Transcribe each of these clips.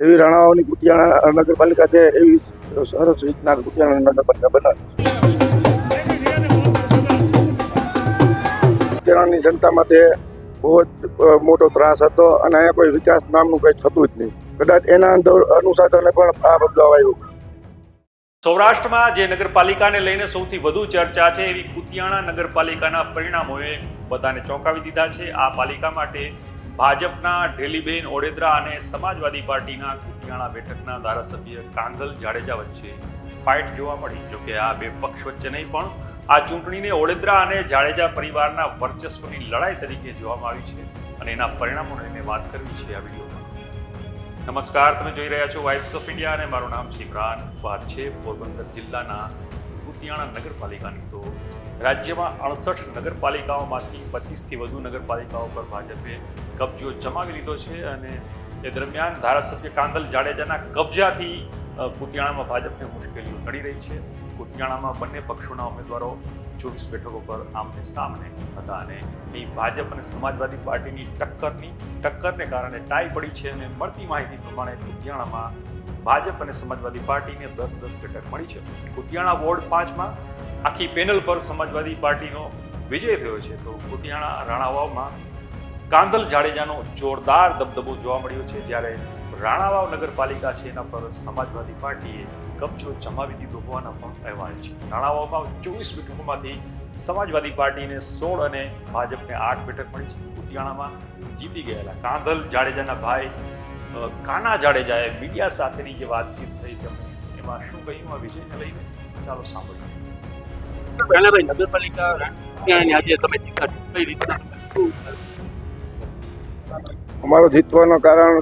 એવી રાણાવાવની કુતિયાણા નગરપાલિકા છે, એવી સરસ રીતના કુતિયાણા નગરપાલિકા બનાવી. કુતિયાણાની જનતા માટે બહુ જ મોટો ત્રાસ હતો અને અહીંયા કોઈ વિકાસ નામનું કંઈ થતું જ નહીં. કદાચ એના અનુસાધને પણ આ બદલાવ આવ્યો. સૌરાષ્ટ્રમાં જે નગરપાલિકાને લઈને સૌથી વધુ ચર્ચા છે એવી કુતિયાણા નગરપાલિકાના પરિણામોએ બધાને ચોંકાવી દીધા છે. આ પાલિકા માટે ભાજપના ઢેલીબેન ઓડેદરા અને સમાજવાદી પાર્ટીના કુતિયાણા બેઠકના ધારાસભ્ય કાંધલ જાડેજા વચ્ચે ફાઇટ જોવા મળી. જોકે આ બે પક્ષ વચ્ચે નહીં, પણ આ ચૂંટણીને ઓડેદરા અને જાડેજા પરિવારના વર્ચસ્વની લડાઈ તરીકે જોવામાં આવી છે અને એના પરિણામોને લઈને વાત કરવી છે આ વિડીયોમાં. નમસ્કાર, તમે જોઈ રહ્યા છો વાઇબ્સ ઓફ ઇન્ડિયા અને મારું નામ છે ઇમરાન ફાદ છે. પોરબંદર જિલ્લાના કુતિયાણા નગરપાલિકાની તો રાજ્યમાં 68 નગરપાલિકાઓમાંથી 25થી વધુ નગરપાલિકાઓ પર ભાજપે કબજો જમાવી લીધો છે અને એ દરમિયાન ધારાસભ્ય કાંધલ જાડેજાના કબજાથી કુતિયાણામાં ભાજપને મુશ્કેલીઓ નડી રહી છે. કુતિયાણામાં બંને પક્ષોના ઉમેદવારો 24 બેઠકો પર આમને સામને હતા અને અહીં ભાજપ અને સમાજવાદી પાર્ટીની ટક્કરને કારણે ટાઈ પડી છે અને મળતી માહિતી પ્રમાણે કુતિયાણામાં ભાજપ અને સમાજવાદી પાર્ટીને 10-10 બેઠક મળી છે. કુતિયાણા વોર્ડ 5માં આખી પેનલ પર સમાજવાદી પાર્ટીનો વિજય થયો છે. તો કુતિયાણા રાણાવાવમાં કાંધલ જાડેજાનો જોરદાર દબદબો જોવા મળ્યો છે, જ્યારે રાણાવાવ નગરપાલિકા છે એના પર સમાજવાદી પાર્ટીએ કબજો જમાવી દીધો હોવાના પણ અહેવાલ છે. રાણાવાવમાં 24 બેઠકોમાંથી સમાજવાદી પાર્ટીને 16 અને ભાજપને 8 બેઠક મળી છે. કુતિયાણામાં જીતી ગયેલા કાંધલ જાડેજાના ભાઈ કાના જાડેજાએ મીડિયા સાથેની જે વાતચીત થઈ તેમણે એમાં શું કહ્યું આ વિજયને લઈને, ચાલો સાંભળીએ. ભાઈ, નગરપાલિકા આજે તમે જીતા છો, કઈ રીતના અમારો જીતવાનું કારણ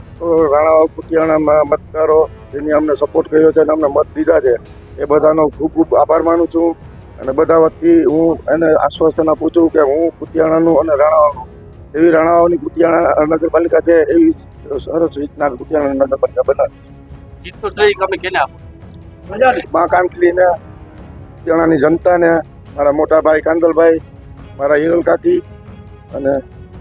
રાણાવાવ કુતિયાણામાં મતદારો જેની અમને સપોર્ટ કર્યો છે અને અમને મત દીધા છે એ બધાનો ખૂબ ખૂબ આભાર માનું છું. અને બધા વતી હું એને આશ્વાસન આપું છું કે હું કુતિયાણાનું અને રાણાવાવનું એવી રાણાવાવની કુતિયાણા નગરપાલિકા છે, એવી સરસ રીતના કુતિયાણા નગરપાલિકા બનાવી. જીત તો સહી તમે કેને આપો? મા કાંકલીને, કુતિયાણાની જનતાને, મારા મોટા ભાઈ કાંદલભાઈ, મારા હિરલ કાકી અને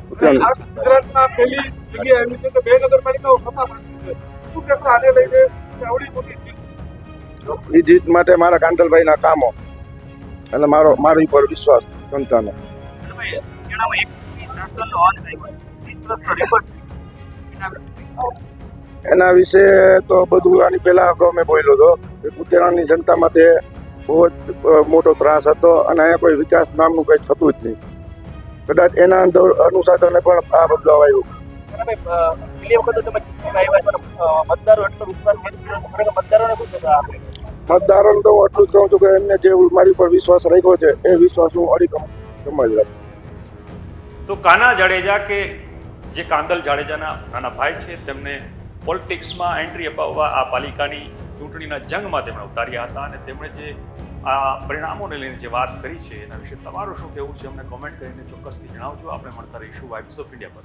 ગુજરાતમાં પહેલી જગ્યાએ આવી છે કે બે નગરપાલિકાઓ સત્તા છે. શું કહેશો આને લઈને આવડી મોટી જીત? એ જીત માટે મારા કાંદલભાઈના કામો અને મારી પર વિશ્વાસ જનતાનો. એના વિશે તો બધું આની પહેલા અગાઉ મેં બોલ્યો હતો કે કુતિયાણાની જનતા માટે બહુ જ મોટો ત્રાસ હતો અને અહીંયા કોઈ વિકાસ નામનું કંઈ થતું જ નહીં. કદાચ એના અનુસાધને પણ આ બદલાવ આવ્યો. મતદારોને તો હું એટલું જ કહું છું કે એમને જે મારી પર વિશ્વાસ રાખ્યો છે એ વિશ્વાસ હું અડીકમ સમજ રાખું. તો કાના જાડેજા કે જે કાંધલ જાડેજાના નાના ભાઈ છે, તેમને પોલિટિક્સમાં એન્ટ્રી અપાવવા આ પાલિકાની ચૂંટણીના જંગમાં તેમણે ઉતાર્યા હતા અને તેમણે જે આ પરિણામોને લઈને જે વાત કરી છે એના વિશે તમારું શું કહેવું છે અમને કોમેન્ટ કરીને ચોક્કસથી જણાવજો. આપણે મળતા રહીશું વાઇબ્સ ઓફ ઇન્ડિયા પર.